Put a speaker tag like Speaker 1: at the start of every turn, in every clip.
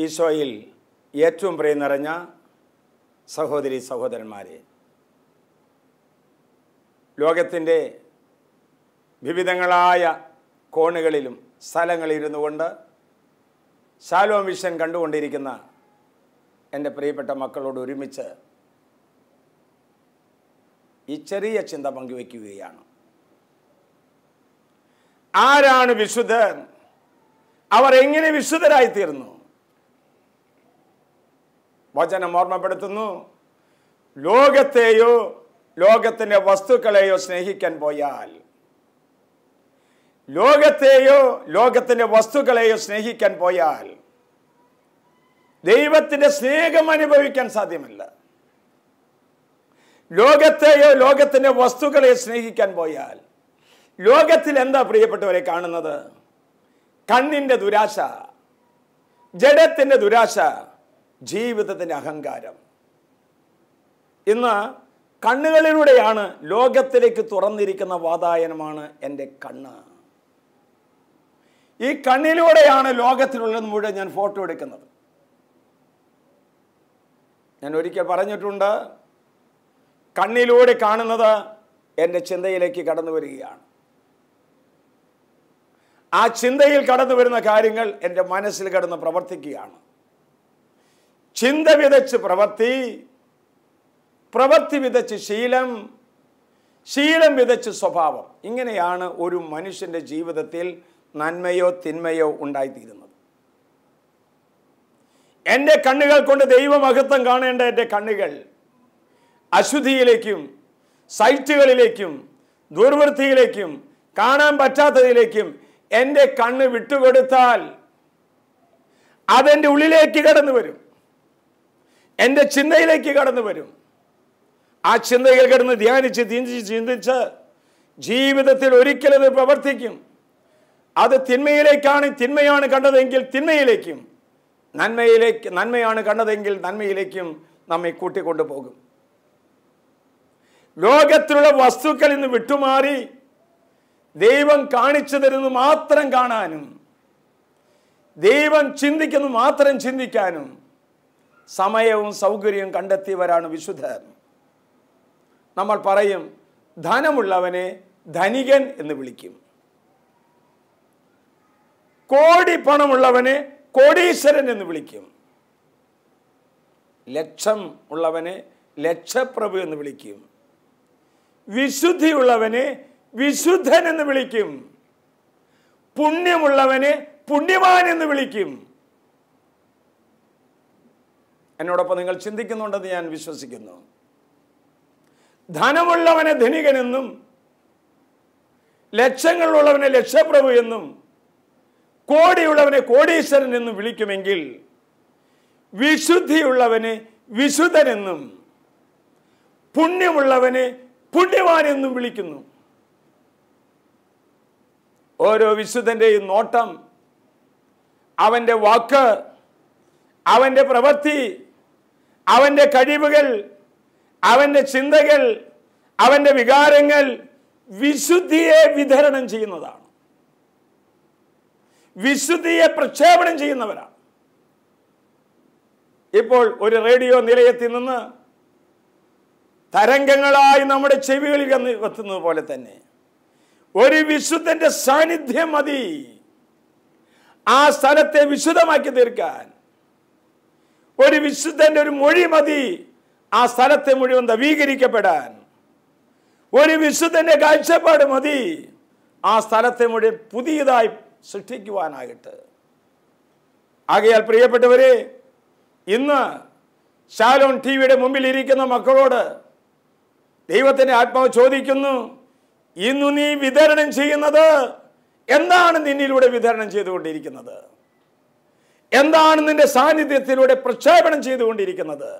Speaker 1: ഈശോയിൽ ഏറ്റവും പ്രിയം നിറഞ്ഞ സഹോദരി സഹോദരന്മാരെ, ലോകത്തിൻ്റെ വിവിധങ്ങളായ കോണുകളിലും സ്ഥലങ്ങളിലിരുന്നു കൊണ്ട് ശാലോം വിഷൻ കണ്ടുകൊണ്ടിരിക്കുന്ന എൻ്റെ പ്രിയപ്പെട്ട മക്കളോട് ഒരുമിച്ച് ഈ ചെറിയ ചിന്ത പങ്കുവയ്ക്കുകയാണ്. ആരാണ് വിശുദ്ധർ? അവർ എങ്ങനെ വിശുദ്ധരായിത്തീർന്നു? വചനം ഓർമ്മപ്പെടുത്തുന്നു, ലോകത്തെയോ ലോകത്തിൻ്റെ വസ്തുക്കളെയോ സ്നേഹിക്കാൻ പോയാൽ, ലോകത്തെയോ ലോകത്തിൻ്റെ വസ്തുക്കളെയോ സ്നേഹിക്കാൻ പോയാൽ ദൈവത്തിൻ്റെ സ്നേഹം അനുഭവിക്കാൻ സാധ്യമല്ല. ലോകത്തെയോ ലോകത്തിൻ്റെ വസ്തുക്കളെയോ സ്നേഹിക്കാൻ പോയാൽ ലോകത്തിൽ എന്താ പ്രിയപ്പെട്ടവരെ കാണുന്നത്? കണ്ണിൻ്റെ ദുരാശ, ജഡത്തിൻ്റെ ദുരാശ, ജീവിതത്തിൻ്റെ അഹങ്കാരം. ഇന്ന് കണ്ണുകളിലൂടെയാണ് ലോകത്തിലേക്ക് തുറന്നിരിക്കുന്ന വാതായനമാണ് എൻ്റെ കണ്ണ്. ഈ കണ്ണിലൂടെയാണ് ലോകത്തിലുള്ളത് മുഴുവൻ ഞാൻ ഫോട്ടോ എടുക്കുന്നത്. ഞാൻ ഒരിക്കൽ പറഞ്ഞിട്ടുണ്ട്, കണ്ണിലൂടെ കാണുന്നത് എൻ്റെ ചിന്തയിലേക്ക് കടന്നു വരികയാണ്. ആ ചിന്തയിൽ കടന്നു വരുന്ന കാര്യങ്ങൾ എൻ്റെ മനസ്സിൽ കടന്ന് പ്രവർത്തിക്കുകയാണ്. ചിന്ത വിതച്ച് പ്രവൃത്തി, പ്രവൃത്തി വിതച്ച് ശീലം, ശീലം വിതച്ച് സ്വഭാവം. ഇങ്ങനെയാണ് ഒരു മനുഷ്യൻ്റെ ജീവിതത്തിൽ നന്മയോ തിന്മയോ ഉണ്ടായിത്തീരുന്നത്. എൻ്റെ കണ്ണുകൾ കൊണ്ട് ദൈവമഹത്വം കാണേണ്ട എൻ്റെ കണ്ണുകൾ അശുദ്ധിയിലേക്കും സൈറ്റുകളിലേക്കും ദുർവൃത്തിയിലേക്കും കാണാൻ പറ്റാത്തതിലേക്കും എൻ്റെ കണ്ണ് വിട്ടുകൊടുത്താൽ അതെൻ്റെ ഉള്ളിലേക്ക് കടന്നു വരും, എൻ്റെ ചിന്തയിലേക്ക് കടന്നു വരും. ആ ചിന്തയിൽ കിടന്ന് ധ്യാനിച്ച് ചിന്തിച്ച് ജീവിതത്തിൽ ഒരിക്കലത് പ്രവർത്തിക്കും. അത് തിന്മയാണ് കണ്ടതെങ്കിൽ തിന്മയിലേക്കും, നന്മയാണ് കണ്ടതെങ്കിൽ നന്മയിലേക്കും നമ്മെ കൂട്ടിക്കൊണ്ടു പോകും. ലോകത്തിലുള്ള വസ്തുക്കളിൽ നിന്ന് വിട്ടുമാറി ദൈവം കാണിച്ചു തരുന്നു മാത്രം കാണാനും, ദൈവം ചിന്തിക്കുന്നു മാത്രം ചിന്തിക്കാനും സമയവും സൗകര്യവും കണ്ടെത്തിയവരാണ് വിശുദ്ധർ. നമ്മൾ പറയും, ധനമുള്ളവനെ ധനികൻ എന്ന് വിളിക്കും, കോടി പണമുള്ളവനെ കോടീശ്വരൻ എന്ന് വിളിക്കും, ലക്ഷം ഉള്ളവനെ ലക്ഷപ്രഭു എന്ന് വിളിക്കും, വിശുദ്ധിയുള്ളവനെ വിശുദ്ധൻ എന്ന് വിളിക്കും, പുണ്യമുള്ളവനെ പുണ്യവാൻ എന്ന് വിളിക്കും. എന്നോടൊപ്പം നിങ്ങൾ ചിന്തിക്കുന്നുണ്ടെന്ന് ഞാൻ വിശ്വസിക്കുന്നു. ധനമുള്ളവനെ ധനികനെന്നും ലക്ഷങ്ങളുള്ളവനെ ലക്ഷപ്രഭു എന്നും കോടിയുള്ളവനെ കോടീശ്വരൻ എന്നും വിളിക്കുമെങ്കിൽ വിശുദ്ധിയുള്ളവനെ വിശുദ്ധനെന്നും പുണ്യമുള്ളവനെ പുണ്യവാൻ എന്നും വിളിക്കുന്നു. ഓരോ വിശുദ്ധന്റെയും നോട്ടം, അവൻ്റെ വാക്ക്, അവൻ്റെ പ്രവൃത്തി, അവൻ്റെ കഴിവുകൾ, അവൻ്റെ ചിന്തകൾ, അവൻ്റെ വികാരങ്ങൾ വിശുദ്ധിയെ വിതരണം ചെയ്യുന്നതാണ്, വിശുദ്ധിയെ പ്രക്ഷേപണം ചെയ്യുന്നവരാണ്. ഇപ്പോൾ ഒരു റേഡിയോ നിലയത്തിൽ നിന്ന് തരംഗങ്ങളായി നമ്മുടെ ചെവികളിൽ എത്തുന്നത് പോലെ തന്നെ ഒരു വിശുദ്ധന്റെ സാന്നിധ്യം മതി ആ സ്ഥലത്തെ വിശുദ്ധമാക്കി തീർക്കാൻ. ഒരു വിശുദ്ധന്റെ ഒരു മൊഴി മതി ആ സ്ഥലത്തെ മുഴുവൻ നവീകരിക്കപ്പെടാൻ. ഒരു വിശുദ്ധന്റെ കാഴ്ചപ്പാട് മതി ആ സ്ഥലത്തെ മുഴുവൻ പുതിയതായി സൃഷ്ടിക്കുവാനായിട്ട്. ആകയാൽ പ്രിയപ്പെട്ടവരെ, ഇന്ന് ശാലോം ടിവിയുടെ മുമ്പിൽ ഇരിക്കുന്ന മക്കളോട് ദൈവത്തിന്റെ ആത്മാവ് ചോദിക്കുന്നു, ഇന്നു നീ വിതരണം ചെയ്യുന്നത് എന്താണ്? നിന്നിലൂടെ വിതരണം ചെയ്തുകൊണ്ടിരിക്കുന്നത് എന്താണ്? നിന്റെ സാന്നിധ്യത്തിലൂടെ പ്രക്ഷേപണം ചെയ്തുകൊണ്ടിരിക്കുന്നത്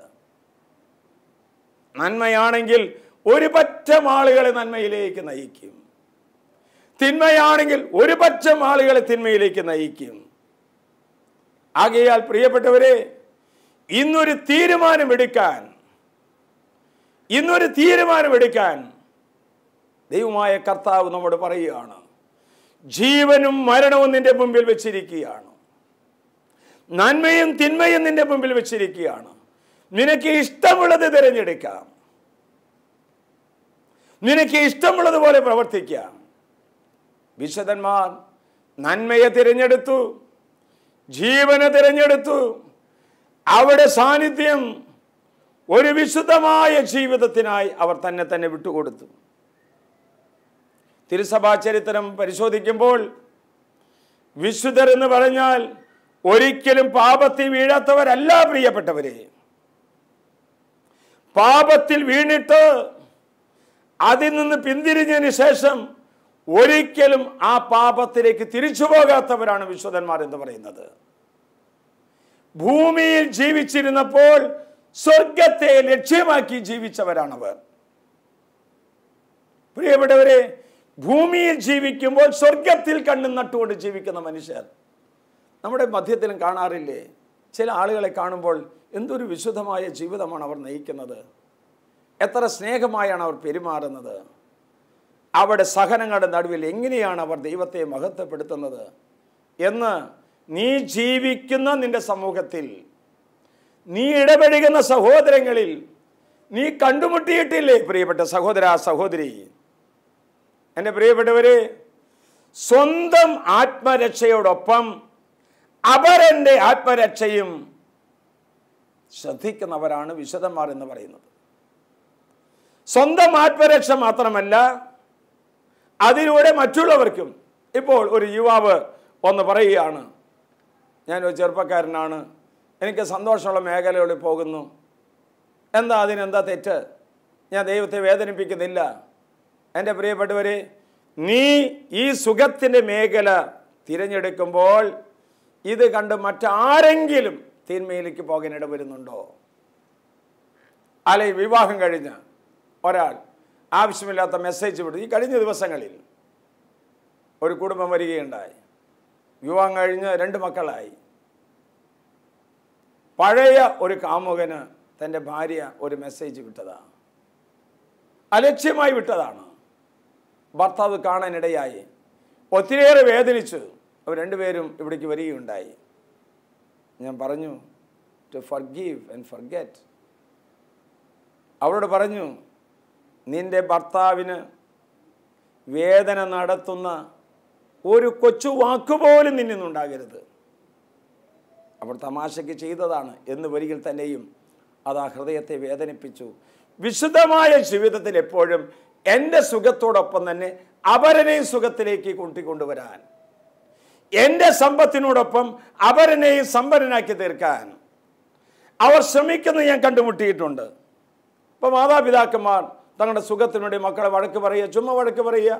Speaker 1: നന്മയാണെങ്കിൽ ഒരു പറ്റം ആളുകളെ നന്മയിലേക്ക് നയിക്കും, തിന്മയാണെങ്കിൽ ഒരു പറ്റം ആളുകളെ തിന്മയിലേക്ക് നയിക്കും. ആകയാൽ പ്രിയപ്പെട്ടവരെ, ഇന്നൊരു തീരുമാനമെടുക്കാൻ ദൈവമായ കർത്താവ് നമ്മോട് പറയുകയാണ്. ജീവനും മരണവും നിന്റെ മുമ്പിൽ വെച്ചിരിക്കുകയാണ്. നന്മയും തിന്മയും നിന്റെ മുമ്പിൽ വെച്ചിരിക്കുകയാണ്. നിനക്ക് ഇഷ്ടമുള്ളത് തിരഞ്ഞെടുക്കാം, നിനക്ക് ഇഷ്ടമുള്ളതുപോലെ പ്രവർത്തിക്കാം. വിശുദ്ധന്മാർ നന്മയെ തിരഞ്ഞെടുത്തു, ജീവനെ തിരഞ്ഞെടുത്തു. അവിടെ സാന്നിധ്യം ഒരു വിശുദ്ധമായ ജീവിതത്തിനായി അവർ തന്നെ വിട്ടുകൊടുത്തു. തിരുസഭാ ചരിത്രം പരിശോധിക്കുമ്പോൾ വിശുദ്ധർ എന്ന് പറഞ്ഞാൽ ഒരിക്കലും പാപത്തിൽ വീഴാത്തവരല്ല പ്രിയപ്പെട്ടവരെ. പാപത്തിൽ വീണിട്ട് അതിൽ നിന്ന് പിന്തിരിഞ്ഞതിന് ശേഷം ഒരിക്കലും ആ പാപത്തിലേക്ക് തിരിച്ചു പോകാത്തവരാണ് വിശുദ്ധന്മാർ എന്ന് പറയുന്നത്. ഭൂമിയിൽ ജീവിച്ചിരുന്നപ്പോൾ സ്വർഗത്തെ ലക്ഷ്യമാക്കി ജീവിച്ചവരാണവർ. പ്രിയപ്പെട്ടവരെ, ഭൂമിയിൽ ജീവിക്കുമ്പോൾ സ്വർഗത്തിൽ കണ്ണും നട്ടുകൊണ്ട് ജീവിക്കുന്ന മനുഷ്യർ നമ്മുടെ മധ്യത്തിലും കാണാറില്ലേ? ചില ആളുകളെ കാണുമ്പോൾ എന്തൊരു വിശുദ്ധമായ ജീവിതമാണ് അവർ നയിക്കുന്നത്, എത്ര സ്നേഹമായാണ് അവർ പെരുമാറുന്നത്, അവിടെ സഹനങ്ങളുടെ നടുവിൽ എങ്ങനെയാണ് അവർ ദൈവത്തെ മഹത്വപ്പെടുത്തുന്നത് എന്ന് നീ ജീവിക്കുന്ന നിന്റെ സമൂഹത്തിൽ, നീ ഇടപെടുന്ന സഹോദരങ്ങളിൽ നീ കണ്ടുമുട്ടിയിട്ടില്ലേ പ്രിയപ്പെട്ട സഹോദര സഹോദരി? എൻ്റെ പ്രിയപ്പെട്ടവരെ, സ്വന്തം ആത്മരക്ഷയോടൊപ്പം അവരൻ്റെ ആത്മരക്ഷയും ശ്രദ്ധിക്കുന്നവരാണ് വിശുദ്ധന്മാർ എന്ന് പറയുന്നത്. സ്വന്തം ആത്മരക്ഷ മാത്രമല്ല, അതിലൂടെ മറ്റുള്ളവർക്കും. ഇപ്പോൾ ഒരു യുവാവ് ഒന്ന് പറയുകയാണ്, ഞാനൊരു ചെറുപ്പക്കാരനാണ്, എനിക്ക് സന്തോഷമുള്ള മേഖലകളിൽ പോകുന്നു, എന്താ അതിനെന്താ തെറ്റ്, ഞാൻ ദൈവത്തെ വേദനിപ്പിക്കുന്നില്ല. എൻ്റെ പ്രിയപ്പെട്ടവരെ, നീ ഈ സുഖത്തിൻ്റെ മേഖല തിരഞ്ഞെടുക്കുമ്പോൾ ഇത് കണ്ട് മറ്റാരെങ്കിലും തിന്മയിലേക്ക് പോകാൻ ഇടവരുന്നുണ്ടോ? അല്ലെങ്കിൽ വിവാഹം കഴിഞ്ഞ ഒരാൾ ആവശ്യമില്ലാത്ത മെസ്സേജ് വിട്ടു. ഈ കഴിഞ്ഞ ദിവസങ്ങളിൽ ഒരു കുടുംബം വരികയുണ്ടായി. വിവാഹം കഴിഞ്ഞ് 2 മക്കളായി. പഴയ ഒരു കാമുകന് തൻ്റെ ഭാര്യ ഒരു മെസ്സേജ് വിട്ടതാണ്, അലക്ഷ്യമായി വിട്ടതാണ്. ഭർത്താവ് കാണാനിടയായി, ഒത്തിരിയേറെ വേദനിച്ചു. അവർ 2 പേരും ഇവിടേക്ക് വരികയുണ്ടായി. ഞാൻ പറഞ്ഞു, ടു ഫർഗീവ് ആൻഡ് ഫർഗെറ്റ്. അവരോട് പറഞ്ഞു, നിന്റെ ഭർത്താവിന് വേദന നടത്തുന്ന ഒരു കൊച്ചു വാക്കുപോലും നിന്നിൽ നിന്നുണ്ടാകരുത്. അവർ തമാശയ്ക്ക് ചെയ്തതാണ് എന്ന് വരികിൽ തന്നെയും അത് ആ ഹൃദയത്തെ വേദനിപ്പിച്ചു. വിശുദ്ധമായ ജീവിതത്തിൽ എപ്പോഴും എൻ്റെ സുഖത്തോടൊപ്പം തന്നെ അവരനെയും സുഖത്തിലേക്ക് കൂട്ടിക്കൊണ്ടുവരാൻ, എൻ്റെ സമ്പത്തിനോടൊപ്പം അവരനെയും സമ്പന്നനാക്കി തീർക്കാൻ അവർ ശ്രമിക്കുന്നത് ഞാൻ കണ്ടുമുട്ടിയിട്ടുണ്ട്. ഇപ്പോൾ മാതാപിതാക്കന്മാർ തങ്ങളുടെ സുഖത്തിനു വേണ്ടി മക്കളെ വഴക്ക് പറയുക, ചുമ്മാ വഴക്ക് പറയുക.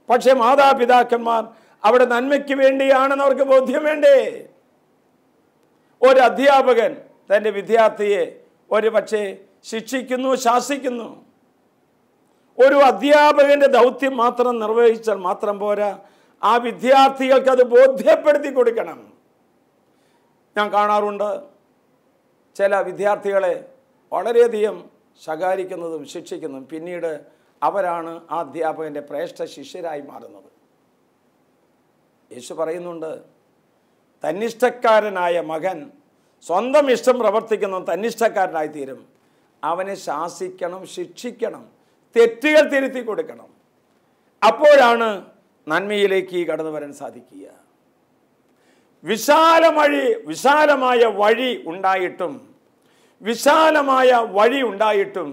Speaker 1: പക്ഷെ മാതാപിതാക്കന്മാർ അവിടെ നന്മയ്ക്ക് വേണ്ടിയാണെന്ന് അവർക്ക് ബോധ്യം വേണ്ടേ? ഒരു അധ്യാപകൻ തൻ്റെ വിദ്യാർത്ഥിയെ ഒരു പക്ഷേ ശിക്ഷിക്കുന്നു, ശാസിക്കുന്നു. ഒരു അധ്യാപകന്റെ ദൗത്യം മാത്രം നിർവഹിച്ചാൽ മാത്രം പോരാ, ആ വിദ്യാർത്ഥികൾക്ക് അത് ബോധ്യപ്പെടുത്തി കൊടുക്കണം. ഞാൻ കാണാറുണ്ട് ചില വിദ്യാർത്ഥികളെ വളരെയധികം ശകാരിക്കുന്നതും ശിക്ഷിക്കുന്നതും, പിന്നീട് അവരാണ് ആ അധ്യാപകൻ്റെ ശ്രേഷ്ഠ ശിഷ്യരായി മാറുന്നത്. യേശു പറയുന്നുണ്ട്, തന്നിഷ്ടക്കാരനായ മകൻ സ്വന്തം ഇഷ്ടം പ്രവർത്തിക്കുന്ന തന്നിഷ്ടക്കാരനായി തീരും. അവനെ ശാസിക്കണം, ശിക്ഷിക്കണം, തെറ്റുകൾ തിരുത്തി കൊടുക്കണം. അപ്പോഴാണ് നന്മയിലേക്ക് കടന്നു വരാൻ സാധിക്കുക. വിശാലമായ വഴി ഉണ്ടായിട്ടും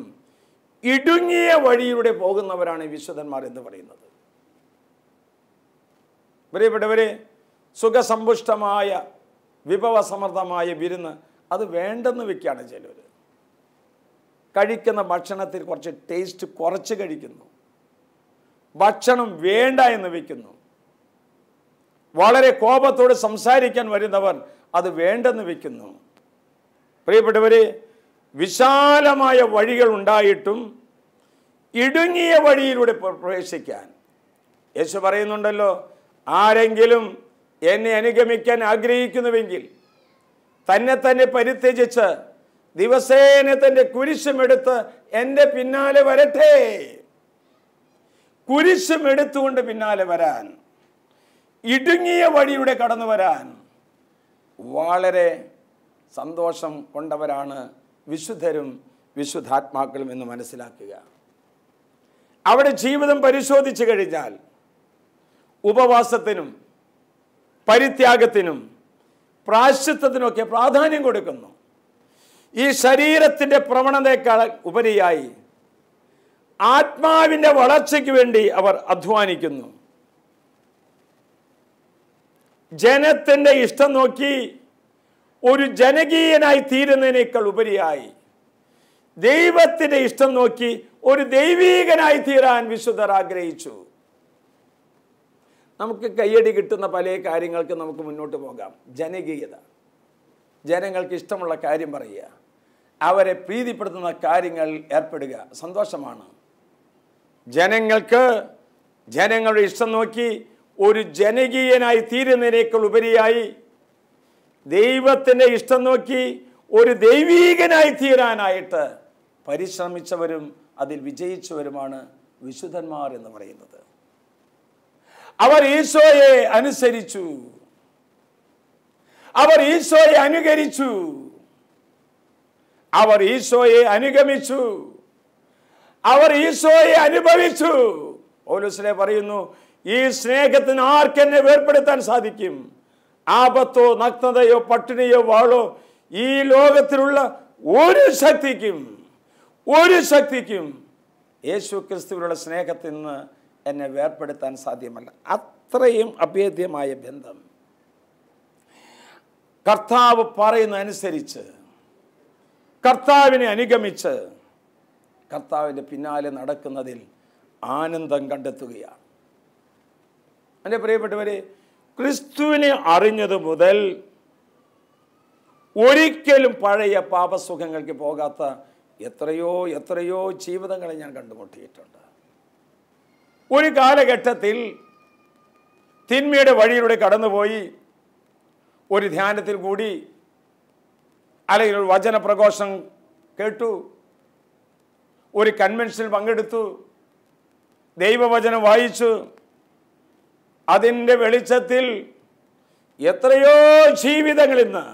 Speaker 1: ഇടുങ്ങിയ വഴിയിലൂടെ പോകുന്നവരാണ് വിശുദ്ധന്മാർ എന്ന് പറയുന്നത്. പ്രിയപ്പെട്ടവരെ, സുഖസമ്പുഷ്ടമായ വിഭവസമൃദ്ധമായ വിരുന്ന് അത് വേണ്ടെന്ന് വെക്കുകയാണ് ചിലർ. കഴിക്കുന്ന ഭക്ഷണത്തിൽ കുറച്ച് ടേസ്റ്റ് കുറച്ച് കഴിക്കുന്നു, ഭക്ഷണം വേണ്ട എന്ന് വെക്കുന്നു. വളരെ കോപത്തോട് സംസാരിക്കാൻ വരുന്നവർ അത് വേണ്ടെന്ന് വെക്കുന്നു. പ്രിയപ്പെട്ടവരെ, വിശാലമായ വഴികൾ ഉണ്ടായിട്ടും ഇടുങ്ങിയ വഴിയിലൂടെ പ്രവേശിക്കാൻ യേശു പറയുന്നുണ്ടല്ലോ, ആരെങ്കിലും എന്നെ അനുഗമിക്കാൻ ആഗ്രഹിക്കുന്നുവെങ്കിൽ തന്നെ പരിത്യജിച്ച് ദിവസേന തൻ്റെ കുരിശുമെടുത്ത് എൻ്റെ പിന്നാലെ വരട്ടെ. കുരിശുമെടുത്തുകൊണ്ട് പിന്നാലെ വരാൻ, ഇടുങ്ങിയ വഴിയുടെ കടന്നു വരാൻ, വളരെ സന്തോഷം കൊണ്ടവരാണ് വിശുദ്ധരും വിശുദ്ധാത്മാക്കളും എന്ന് മനസ്സിലാക്കുക. അവിടെ ജീവിതം പരിശോധിച്ചു കഴിഞ്ഞാൽ ഉപവാസത്തിനും പരിത്യാഗത്തിനും പ്രായശ്ചിത്തത്തിനുമൊക്കെ പ്രാധാന്യം കൊടുക്കുന്നു. ഈ ശരീരത്തിൻ്റെ പ്രവണതയേക്കാൾ ഉപരിയായി ആത്മാവിൻ്റെ വളർച്ചയ്ക്ക് വേണ്ടി അവർ അധ്വാനിക്കുന്നു. ജനത്തിൻ്റെ ഇഷ്ടം നോക്കി ഒരു ജനകീയനായി തീരുന്നതിനേക്കാൾ ഉപരിയായി ദൈവത്തിൻ്റെ ഇഷ്ടം നോക്കി ഒരു ദൈവീകനായി തീരാൻ വിശുദ്ധർ ആഗ്രഹിച്ചു. നമുക്ക് കയ്യടി കിട്ടുന്ന പല കാര്യങ്ങൾക്ക് നമുക്ക് മുന്നോട്ട് പോകാം. ജനകീയത, ജനങ്ങൾക്ക് ഇഷ്ടമുള്ള കാര്യം പറയുക, അവരെ പ്രീതിപ്പെടുത്തുന്ന കാര്യങ്ങൾ ഏർപ്പെടുക, സന്തോഷമാണ്. ജനങ്ങളുടെ ഇഷ്ടം നോക്കി ഒരു ജനകീയനായി തീരുന്നതിനേക്കാൾ ഉപരിയായി ദൈവത്തിൻ്റെ ഇഷ്ടം നോക്കി ഒരു ദൈവീകനായി തീരാനായിട്ട് പരിശ്രമിച്ചവരും അതിൽ വിജയിച്ചവരുമാണ് വിശുദ്ധന്മാർ എന്ന് പറയുന്നത്. അവർ ഈശോയെ അനുസരിച്ചു, അവർ ഈശോയെ അനുകരിച്ചു, അവർ ഈശോയെ അനുഗമിച്ചു, അവർ ഈശോയെ അനുഭവിച്ചു. പൗലോസ് പറയുന്നു, ഈ സ്നേഹത്തിന് ആർക്കെന്നെ വേർപെടുത്താൻ സാധിക്കും? ആപത്തോ നഗ്നതയോ പട്ടിണിയോ വാളോ ഈ ലോകത്തിലുള്ള ഒരു ശക്തിക്കും യേശു ക്രിസ്തുവിനുള്ള സ്നേഹത്തിൽ നിന്ന് എന്നെ വേർപെടുത്താൻ സാധ്യമല്ല. അത്രയും അഭേദ്യമായ ബന്ധം. കർത്താവ് പറയുന്നതനുസരിച്ച്, കർത്താവിനെ അനുഗമിച്ച്, കർത്താവിൻ്റെ പിന്നാലെ നടക്കുന്നതിൽ ആനന്ദം കണ്ടെത്തുകയാണ്. എൻ്റെ പ്രിയപ്പെട്ടവരെ, ക്രിസ്തുവിനെ അറിഞ്ഞത് മുതൽ ഒരിക്കലും പഴയ പാപസുഖങ്ങൾക്ക് പോകാത്ത എത്രയോ ജീവിതങ്ങളെ ഞാൻ കണ്ടുമുട്ടിയിട്ടുണ്ട്. ഒരു കാലഘട്ടത്തിൽ തിന്മയുടെ വഴിയിലൂടെ കടന്നുപോയി ഒരു ധ്യാനത്തിൽ കൂടി, അല്ലെങ്കിൽ ഒരു വചന പ്രഘോഷം കേട്ടു, ഒരു കൺവെൻഷനിൽ പങ്കെടുത്തു, ദൈവവചനം വായിച്ചു. അതിൻ്റെ വെളിച്ചത്തിൽ എത്രയോ ജീവിതങ്ങൾ ഇന്ന്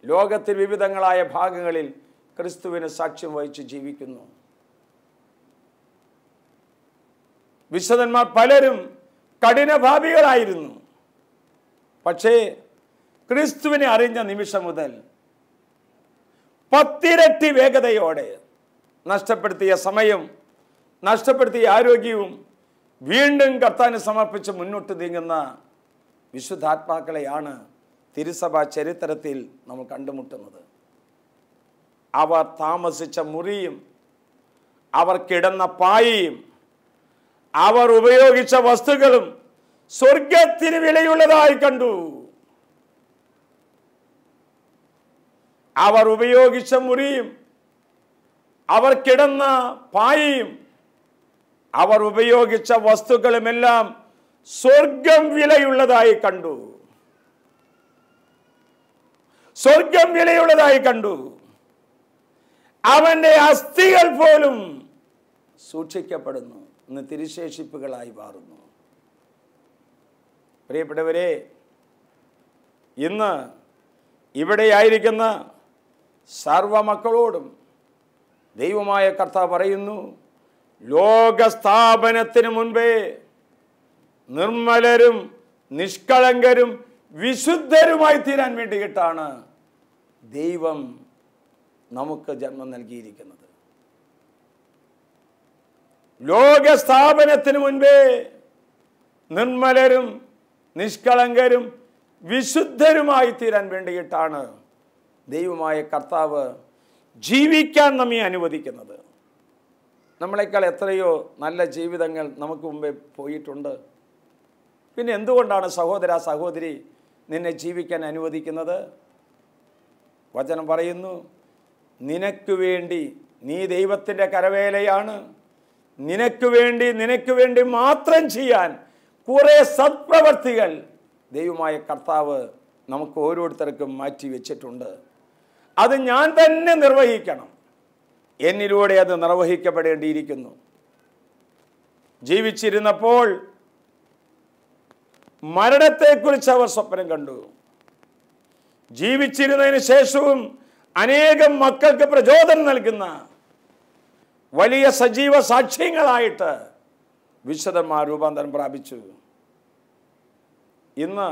Speaker 1: ലോകത്തിൽ വിവിധങ്ങളായ ഭാഗങ്ങളിൽ ക്രിസ്തുവിന് സാക്ഷ്യം വഹിച്ച് ജീവിക്കുന്നു. വിശുദ്ധന്മാർ പലരും കഠിനഭാവികളായിരുന്നു. പക്ഷേ ക്രിസ്തുവിനെ അറിഞ്ഞ നിമിഷം മുതൽ 10 ഇരട്ടി വേഗതയോടെ നഷ്ടപ്പെടുത്തിയ സമയം, നഷ്ടപ്പെടുത്തിയ ആരോഗ്യവും വീണ്ടും കർത്താവിന് സമർപ്പിച്ച് മുന്നോട്ട് നീങ്ങുന്ന വിശുദ്ധാത്മാക്കളെയാണ് തിരുസഭ ചരിത്രത്തിൽ നമ്മൾ കണ്ടുമുട്ടുന്നത്. അവർ താമസിച്ച മുറിയും അവർ കിടന്ന പായയും അവർ ഉപയോഗിച്ച വസ്തുക്കളും സ്വർഗത്തിന് വിലയുള്ളതായി കണ്ടു. അവർ ഉപയോഗിച്ച മുറിയും അവർ കിടന്ന പായയും അവർ ഉപയോഗിച്ച വസ്തുക്കളുമെല്ലാം സ്വർഗം വിലയുള്ളതായി കണ്ടു. സ്വർഗം വിലയുള്ളതായി കണ്ടു. അവന്റെ അസ്ഥികൾ പോലും സൂക്ഷിക്കപ്പെടുന്നു, ഇന്ന് തിരുശേഷിപ്പുകളായി മാറുന്നു. പ്രിയപ്പെട്ടവരെ, ഇന്ന് ഇവിടെയായിരിക്കുന്ന സർവമക്കളോടും ദൈവമായ കർത്താവ് പറയുന്നു, ലോകസ്ഥാപനത്തിന് മുൻപേ നിർമ്മലരും നിഷ്കളങ്കരും വിശുദ്ധരുമായി തീരാൻ വേണ്ടിയിട്ടാണ് ദൈവം നമുക്ക് ജന്മം നൽകിയിരിക്കുന്നത്. ലോകസ്ഥാപനത്തിന് മുൻപേ നിർമ്മലരും നിഷ്കളങ്കരും വിശുദ്ധരുമായി തീരാൻ വേണ്ടിയിട്ടാണ് ദൈവമായ കർത്താവ് ജീവിക്കാൻ നമ്മെ അനുവദിക്കുന്നത്. നമ്മളെക്കാൾ എത്രയോ നല്ല ജീവിതങ്ങൾ നമുക്ക് മുമ്പേ പോയിട്ടുണ്ട്. പിന്നെ എന്തുകൊണ്ടാണ് സഹോദര സഹോദരി നിന്നെ ജീവിക്കാൻ അനുവദിക്കുന്നത്? വചനം പറയുന്നു, നിനക്ക് വേണ്ടി, നീ ദൈവത്തിൻ്റെ കരവേലയാണ്, നിനക്ക് വേണ്ടി മാത്രം ചെയ്യാൻ കുറേ സത്പ്രവർത്തികൾ ദൈവമായ കർത്താവ് നമുക്ക് ഓരോരുത്തർക്കും മാറ്റി വെച്ചിട്ടുണ്ട്. അത് ഞാൻ തന്നെ നിർവഹിക്കണം. എന്നിലൂടെ അത് നിർവഹിക്കപ്പെടേണ്ടിയിരിക്കുന്നു. ജീവിച്ചിരുന്നപ്പോൾ മരണത്തെക്കുറിച്ച് അവർ സ്വപ്നം കണ്ടു. ജീവിച്ചിരുന്നതിന് ശേഷവും അനേകം മക്കൾക്ക് പ്രചോദനം നൽകുന്ന വലിയ സജീവ സാക്ഷ്യങ്ങളായിട്ട് വിശുദ്ധന്മാർ രൂപാന്തരം പ്രാപിച്ചു. ഇന്ന്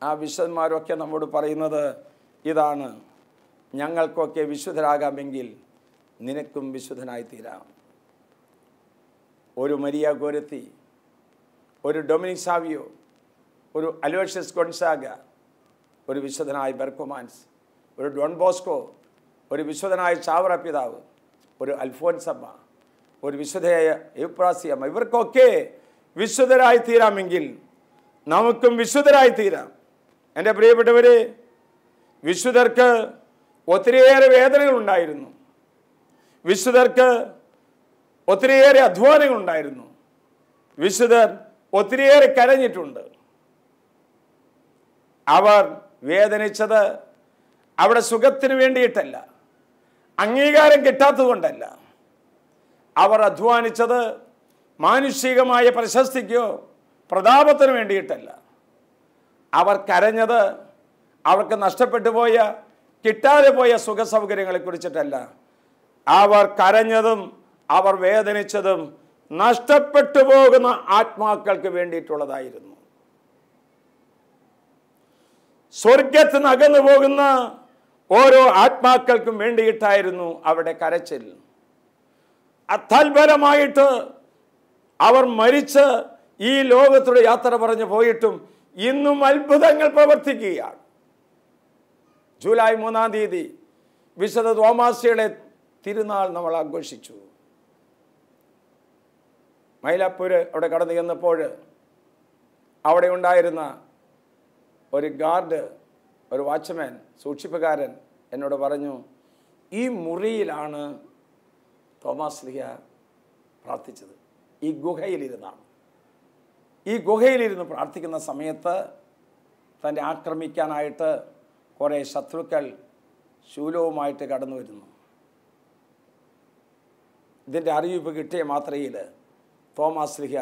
Speaker 1: ആ വിശുദ്ധന്മാരൊക്കെ നമ്മോട് പറയുന്നത് ഇതാണ്: ഞങ്ങൾക്കൊക്കെ വിശുദ്ധരാകാമെങ്കിൽ നിനക്കും വിശുദ്ധനായി തീരാം. ഒരു മരിയ ഗോരത്തി, ഒരു ഡൊമിനിക് സാവിയോ, ഒരു അലോഷ്യസ് ഗൊൺസാഗ, ഒരു വിശുദ്ധനായ ബെർക്കുമാൻസ്, ഒരു ഡോൺ ബോസ്കോ, ഒരു വിശുദ്ധനായ ചാവറ പിതാവ്, ഒരു അൽഫോൻസമ്മ, ഒരു വിശുദ്ധയായ എപ്രാസിയമ്മ, ഇവർക്കൊക്കെ വിശുദ്ധരായി തീരാമെങ്കിൽ നമുക്കും വിശുദ്ധരായി തീരാം. എൻ്റെ പ്രിയപ്പെട്ടവരെ, വിശുദ്ധർക്ക് ഒത്തിരിയേറെ വേദനകൾ ഉണ്ടായിരുന്നു. വിശുദ്ധർക്ക് ഒത്തിരിയേറെ അധ്വാനങ്ങൾ ഉണ്ടായിരുന്നു. വിശുദ്ധർ ഒത്തിരിയേറെ കരഞ്ഞിട്ടുണ്ട്. അവർ വേദനിച്ചത് അവിടെ സുഖത്തിന് വേണ്ടിയിട്ടല്ല, അംഗീകാരം കിട്ടാത്തതുകൊണ്ടല്ല. അവർ അധ്വാനിച്ചത് മാനുഷികമായ പ്രശസ്തിക്കോ പ്രതാപത്തിനു വേണ്ടിയിട്ടല്ല. അവർ കരഞ്ഞത് അവർക്ക് നഷ്ടപ്പെട്ടു പോയ, കിട്ടാതെ പോയ സുഖ സൗകര്യങ്ങളെ കുറിച്ചിട്ടല്ല. അവർ കരഞ്ഞതും അവർ വേദനിച്ചതും നഷ്ടപ്പെട്ടു പോകുന്ന ആത്മാക്കൾക്ക് വേണ്ടിയിട്ടുള്ളതായിരുന്നു. സ്വർഗത്തിൽ നിന്ന് അകന്നു പോകുന്ന ഓരോ ആത്മാക്കൾക്കും വേണ്ടിയിട്ടായിരുന്നു അവിടെ കരച്ചിൽ. അത്ഭുതമായിട്ട് അവർ മരിച്ച് ഈ ലോകത്തോട് യാത്ര പറഞ്ഞു പോയിട്ടും ഇന്നും അത്ഭുതങ്ങൾ പ്രവർത്തിക്കുകയാണ്. ജൂലൈ 3-ാം തീയതി വിശുദ്ധ തോമാശ്ലീഹയുടെ തിരുനാൾ നമ്മൾ ആഘോഷിച്ചു. മൈലാപ്പൂര് അവിടെ കടന്നു ചെന്നപ്പോൾ അവിടെ ഉണ്ടായിരുന്ന ഒരു ഗാർഡ്, ഒരു വാച്ച്മാൻ, സൂക്ഷിപ്പുകാരൻ എന്നോട് പറഞ്ഞു, ഈ മുറിയിലാണ് തോമാശ്ലീഹ പ്രാർത്ഥിച്ചത്. ഈ ഗുഹയിലിരുന്നാണ്. ഈ ഗുഹയിലിരുന്ന് പ്രാർത്ഥിക്കുന്ന സമയത്ത് തന്നെ ആക്രമിക്കാനായിട്ട് കുറേ ശത്രുക്കൾ ശൂലവുമായിട്ട് കടന്നു വരുന്നു. ഇതിൻ്റെ അറിയിപ്പ് കിട്ടിയ മാത്രയിൽ തോമാശ്ലീഹ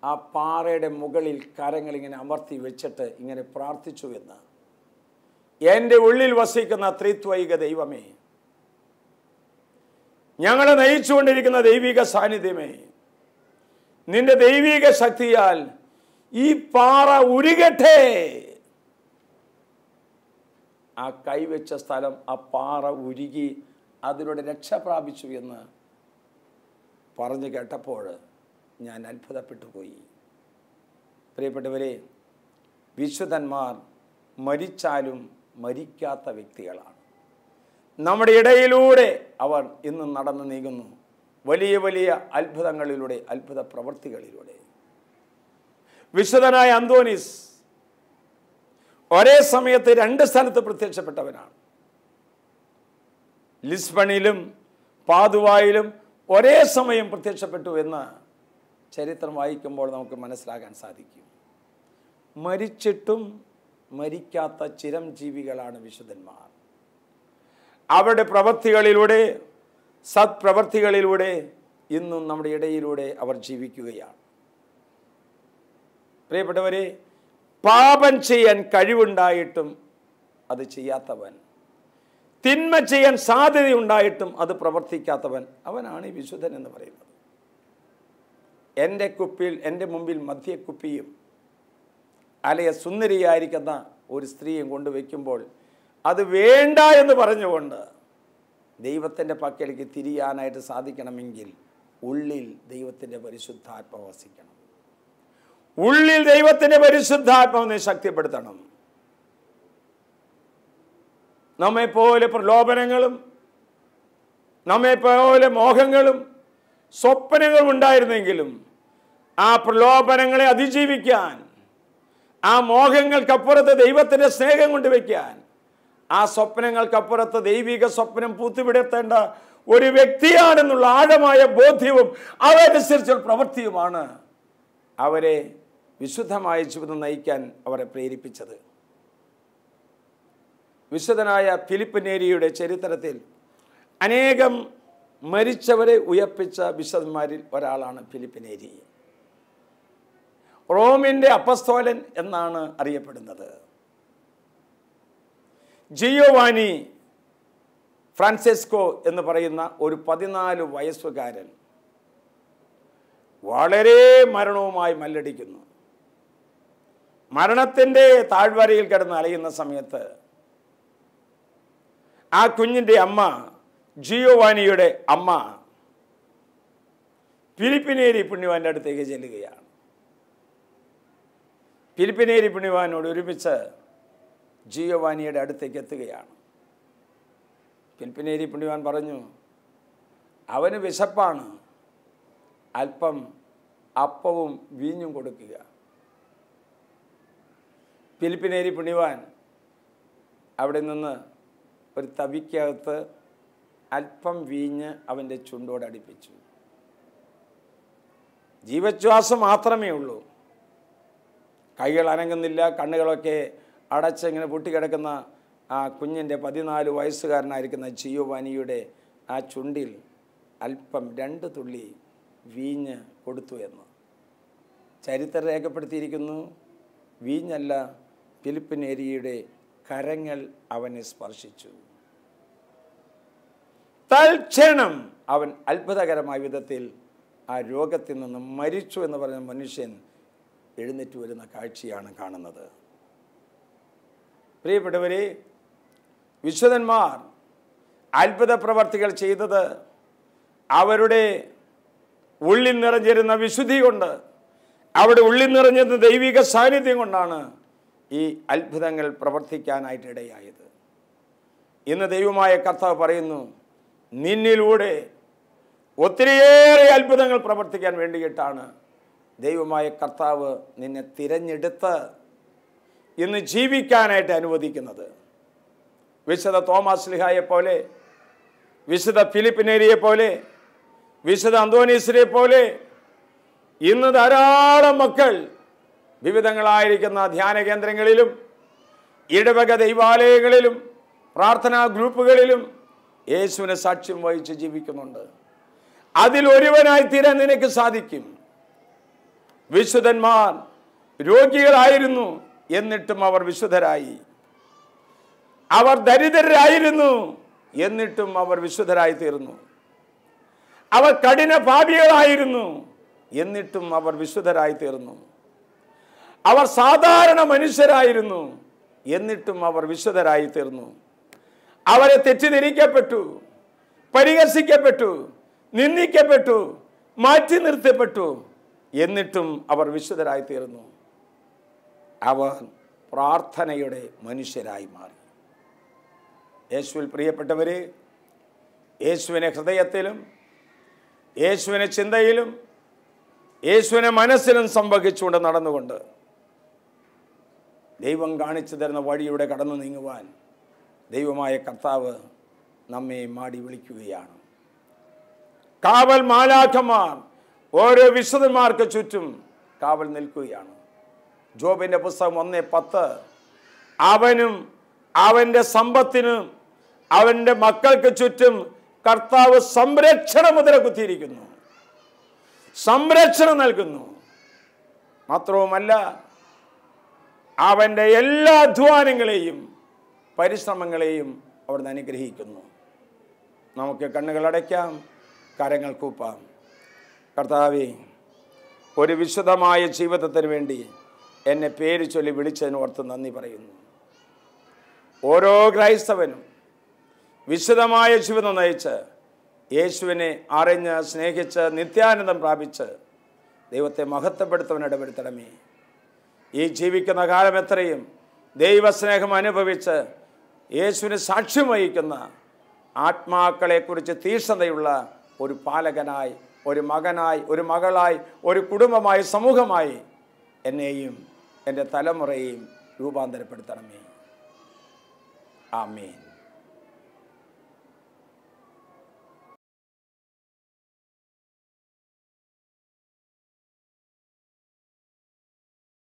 Speaker 1: ആ പാറയുടെ മുകളിൽ കരങ്ങളിങ്ങനെ അമർത്തി വെച്ചിട്ട് ഇങ്ങനെ പ്രാർത്ഥിച്ചു എന്ന്, എൻ്റെ ഉള്ളിൽ വസിക്കുന്ന ത്രിത്വൈക ദൈവമേ, ഞങ്ങളെ നയിച്ചുകൊണ്ടിരിക്കുന്ന ദൈവിക സാന്നിധ്യമേ, നിന്റെ ദൈവിക ശക്തിയാൽ ഈ പാറ ഉരുകട്ടെ. ആ കൈവച്ച സ്ഥലം, ആ പാറ ഉരുകി അതിലൂടെ രക്ഷ പ്രാപിച്ചു എന്ന് പറഞ്ഞു കേട്ടപ്പോൾ ഞാൻ അത്ഭുതപ്പെട്ടു പോയി. പ്രിയപ്പെട്ടവരെ, വിശുദ്ധന്മാർ മരിച്ചാലും മരിക്കാത്ത വ്യക്തികളാണ്. നമ്മുടെ ഇടയിലൂടെ അവർ ഇന്നും നടന്നു നീങ്ങുന്നു, വലിയ വലിയ അത്ഭുതങ്ങളിലൂടെ, അത്ഭുത പ്രവൃത്തികളിലൂടെ. വിശുദ്ധനായ അന്തോനീസ് ഒരേ സമയത്ത് 2 സ്ഥലത്ത് പ്രത്യക്ഷപ്പെട്ടവനാണ്. ലിസ്ബണിലും പാതുവായിലും ഒരേ സമയം പ്രത്യക്ഷപ്പെട്ടു എന്ന് ചരിത്രം വായിക്കുമ്പോൾ നമുക്ക് മനസ്സിലാക്കാൻ സാധിക്കും. മരിച്ചിട്ടും മരിക്കാത്ത ചിരംജീവികളാണ് വിശുദ്ധന്മാർ. അവരുടെ പ്രവൃത്തികളിലൂടെ, സത്പ്രവൃത്തികളിലൂടെ ഇന്നും നമ്മുടെ ഇടയിലൂടെ അവർ ജീവിക്കുകയാണ്. പ്രിയപ്പെട്ടവരെ, പാപം ചെയ്യാൻ കഴിവുണ്ടായിട്ടും അത് ചെയ്യാത്തവൻ, തിന്മ ചെയ്യാൻ സാധ്യതയുണ്ടായിട്ടും അത് പ്രവർത്തിക്കാത്തവൻ, അവനാണ് ഈ വിശുദ്ധൻ എന്ന് പറയുന്നത്. എൻ്റെ കുപ്പിയിൽ, എൻ്റെ മുമ്പിൽ മദ്യക്കുപ്പിയും അലയ സുന്ദരിയായിരിക്കുന്ന ഒരു സ്ത്രീയും കൊണ്ടുവയ്ക്കുമ്പോൾ അത് വേണ്ട എന്ന് പറഞ്ഞുകൊണ്ട് ദൈവത്തിൻ്റെ പക്കലേക്ക് തിരിയാനായിട്ട് സാധിക്കണമെങ്കിൽ ഉള്ളിൽ ദൈവത്തിൻ്റെ പരിശുദ്ധാത്മാവ് വസിക്കണം. ഉള്ളിൽ ദൈവത്തിൻ്റെ പരിശുദ്ധാത്മാവിനെ ശക്തിപ്പെടുത്തണം. നമ്മെപ്പോലെ പ്രലോഭനങ്ങളും നമ്മെപ്പോലെ മോഹങ്ങളും സ്വപ്നങ്ങളും ഉണ്ടായിരുന്നെങ്കിലും ആ പ്രലോഭനങ്ങളെ അതിജീവിക്കാൻ, ആ മോഹങ്ങൾക്കപ്പുറത്ത് ദൈവത്തിൻ്റെ സ്നേഹം കൊണ്ടുവയ്ക്കാൻ, ആ സ്വപ്നങ്ങൾക്കപ്പുറത്ത് ദൈവിക സ്വപ്നം പൂത്തുവിടത്തേണ്ട ഒരു വ്യക്തിയാണെന്നുള്ള ആഴമായ ബോധ്യവും അതനുസരിച്ചുള്ള പ്രവൃത്തിയുമാണ് അവരെ വിശുദ്ധമായ ജീവിതം നയിക്കാൻ അവരെ പ്രേരിപ്പിച്ചത്. വിശുദ്ധനായ ഫിലിപ്പ് നേരിയുടെ ചരിത്രത്തിൽ അനേകം മരിച്ചവരെ ഉയർപ്പിച്ച വിശുദ്ധന്മാരിൽ ഒരാളാണ് ഫിലിപ്പ് നേരി. റോമിൻ്റെ അപ്പസ്തോലൻ എന്നാണ് അറിയപ്പെടുന്നത്. ജിയോവാനി ഫ്രാൻസിസ്കോ എന്ന് പറയുന്ന ഒരു 14 വയസ്സുകാരൻ വളരെ മരണവുമായി മല്ലടിക്കുന്നു. മരണത്തിൻ്റെ താഴ്വരയിൽ കിടന്ന് അലയുന്ന സമയത്ത് ആ കുഞ്ഞിൻ്റെ അമ്മ, ജിയോവാനിയുടെ അമ്മ, ഫിലിപ്പിനേരി പുണ്യവാൻ്റെ അടുത്തേക്ക് ചെല്ലുകയാണ്. ഫിലിപ്പിനേരി പുണ്യവാനോട് ഒരുമിച്ച് ജിയോവാനിയുടെ അടുത്തേക്ക് എത്തുകയാണ്. ഫിലിപ്പിനേരി പുണ്യവാൻ പറഞ്ഞു, അവന് വിശപ്പാണ്, അല്പം അപ്പവും വീഞ്ഞും കൊടുക്കുക. ഫിലിപ്പിനേരി പുണ്യവാൻ അവിടെ നിന്ന് ഒരു തവിക്കകത്ത് അല്പം വീഞ്ഞ് അവൻ്റെ ചുണ്ടോട് അടുപ്പിച്ചു. ജീവശ്വാസം മാത്രമേ ഉള്ളൂ. കൈകൾ അനങ്ങുന്നില്ല, കണ്ണുകളൊക്കെ അടച്ചിങ്ങനെ പൊട്ടിക്കിടക്കുന്ന ആ കുഞ്ഞിൻ്റെ 14 വയസ്സുകാരനായിരിക്കുന്ന ജിയോവാനിയുടെ ആ ചുണ്ടിൽ അല്പം 2 തുള്ളി വീഞ്ഞ് കൊടുത്തു എന്ന് ചരിത്രം രേഖപ്പെടുത്തിയിരിക്കുന്നു. വീഞ്ഞല്ല, ഫിലിപ്പിനേരിയുടെ കരങ്ങൾ അവനെ സ്പർശിച്ചു. തൽക്ഷണം അവൻ അത്ഭുതകരമായ വിധത്തിൽ ആ രോഗത്തിൽ നിന്ന് മരിച്ചു എന്ന് പറഞ്ഞ മനുഷ്യൻ എഴുന്നേറ്റ് വരുന്ന കാഴ്ചയാണ് കാണുന്നത്. പ്രിയപ്പെട്ടവരെ, വിശുദ്ധന്മാർ അത്ഭുത പ്രവർത്തികൾ ചെയ്തത് അവരുടെ ഉള്ളിൽ നിറഞ്ഞിരുന്ന വിശുദ്ധി കൊണ്ട്, അവിടെ ഉള്ളിൽ നിറഞ്ഞിരുന്ന ദൈവിക സാന്നിധ്യം കൊണ്ടാണ് ഈ അത്ഭുതങ്ങൾ പ്രവർത്തിക്കാനായിട്ട് ഇടയായത്. ഇന്ന് ദൈവമായ കർത്താവ് പറയുന്നു, നിന്നിലൂടെ ഒത്തിരിയേറെ അത്ഭുതങ്ങൾ പ്രവർത്തിക്കാൻ വേണ്ടിയിട്ടാണ് ദൈവമായ കർത്താവ് നിന്നെ തിരഞ്ഞെടുത്ത് ഇന്ന് ജീവിക്കാനായിട്ട് അനുവദിക്കുന്നത്. വിശുദ്ധ തോമാസ് ശ്ലീഹായെ പോലെ, വിശുദ്ധ ഫിലിപ്പിനേരിയെ പോലെ, വിശുദ്ധ അന്തോനീസിനെ പോലെ ഇന്ന് ധാരാളം മക്കൾ വിവിധങ്ങളായിരിക്കുന്ന ധ്യാന കേന്ദ്രങ്ങളിലും ഇടവക ദൈവാലയങ്ങളിലും പ്രാർത്ഥനാ ഗ്രൂപ്പുകളിലും യേശുവിനെ സാക്ഷ്യം വഹിച്ച് ജീവിക്കുന്നുണ്ട്. അതിലൊരുവനായി തീരാൻ നിനക്ക് സാധിക്കും. വിശുദ്ധന്മാർ രോഗികളായിരുന്നു, എന്നിട്ടും അവർ വിശുദ്ധരായി. അവർ ദരിദ്രരായിരുന്നു, എന്നിട്ടും അവർ വിശുദ്ധരായി തീർന്നു. അവർ കഠിന പാപികളായിരുന്നു, എന്നിട്ടും അവർ വിശുദ്ധരായി തീർന്നു. അവർ സാധാരണ മനുഷ്യരായിരുന്നു, എന്നിട്ടും അവർ വിശുദ്ധരായി തീർന്നു. അവരെ തെറ്റിദ്ധരിക്കപ്പെട്ടു, പരിഹസിക്കപ്പെട്ടു, നിന്ദിക്കപ്പെട്ടു, മാറ്റി നിർത്തപ്പെട്ടു, എന്നിട്ടും അവർ വിശുദ്ധരായി തീർന്നു. അവർ പ്രാർത്ഥനയുടെ മനുഷ്യരായി മാറി. യേശുവിൽ പ്രിയപ്പെട്ടവരെ, യേശുവിനെ ഹൃദയത്തിലും യേശുവിനെ ചിന്തയിലും യേശുവിനെ മനസ്സിലും സംവഹിച്ചുകൊണ്ട് നടന്നുകൊണ്ട് ദൈവം കാണിച്ചു തരുന്ന വഴിയുടെ കടന്നു നീങ്ങുവാൻ ദൈവമായ കർത്താവ് നമ്മെ മാടി വിളിക്കുകയാണ്. കാവൽ മാലാഖമാർ ഓരോ വിശുദ്ധന്മാർക്ക് ചുറ്റും കാവൽ നിൽക്കുകയാണ്. ജോബിൻ്റെ പുസ്തകം 1:10, അവനും അവൻ്റെ സമ്പത്തിനും അവൻ്റെ മക്കൾക്ക് ചുറ്റും കർത്താവ് സംരക്ഷണ മുദ്ര കുത്തിയിരിക്കുന്നു, സംരക്ഷണം നൽകുന്നു. മാത്രവുമല്ല, അവൻ്റെ എല്ലാ അധ്വാനങ്ങളെയും പരിശ്രമങ്ങളെയും അവിടുന്ന് അനുഗ്രഹിക്കുന്നു. നമുക്ക് കണ്ണുകളടയ്ക്കാം, കരങ്ങൾ കൂപ്പാം. കർത്താവേ, ഒരു വിശുദ്ധമായ ജീവിതത്തിന് വേണ്ടി എന്നെ പേര് ചൊല്ലി വിളിച്ചതിന് ഓർത്ത് നന്ദി പറയുന്നു. ഓരോ ക്രൈസ്തവനും വിശുദ്ധമായ ജീവിതം നയിച്ച് യേശുവിനെ അറിഞ്ഞ് സ്നേഹിച്ച് നിത്യാനന്ദം പ്രാപിച്ച് ദൈവത്തെ മഹത്വപ്പെടുത്തുവാൻ ഇടപെടുത്തണമേ. ഈ ജീവിക്കുന്ന കാലം എത്രയും ദൈവസ്നേഹം അനുഭവിച്ച് യേശുവിന് സാക്ഷ്യം വഹിക്കുന്ന ആത്മാക്കളെക്കുറിച്ച് തീക്ഷ്ണതയുള്ള ഒരു പാലകനായി, ഒരു മകനായി, ഒരു മകളായി, ഒരു കുടുംബമായി, സമൂഹമായി എന്നെയും എൻ്റെ തലമുറയെയും രൂപാന്തരപ്പെടുത്തണമേ. ആമേൻ.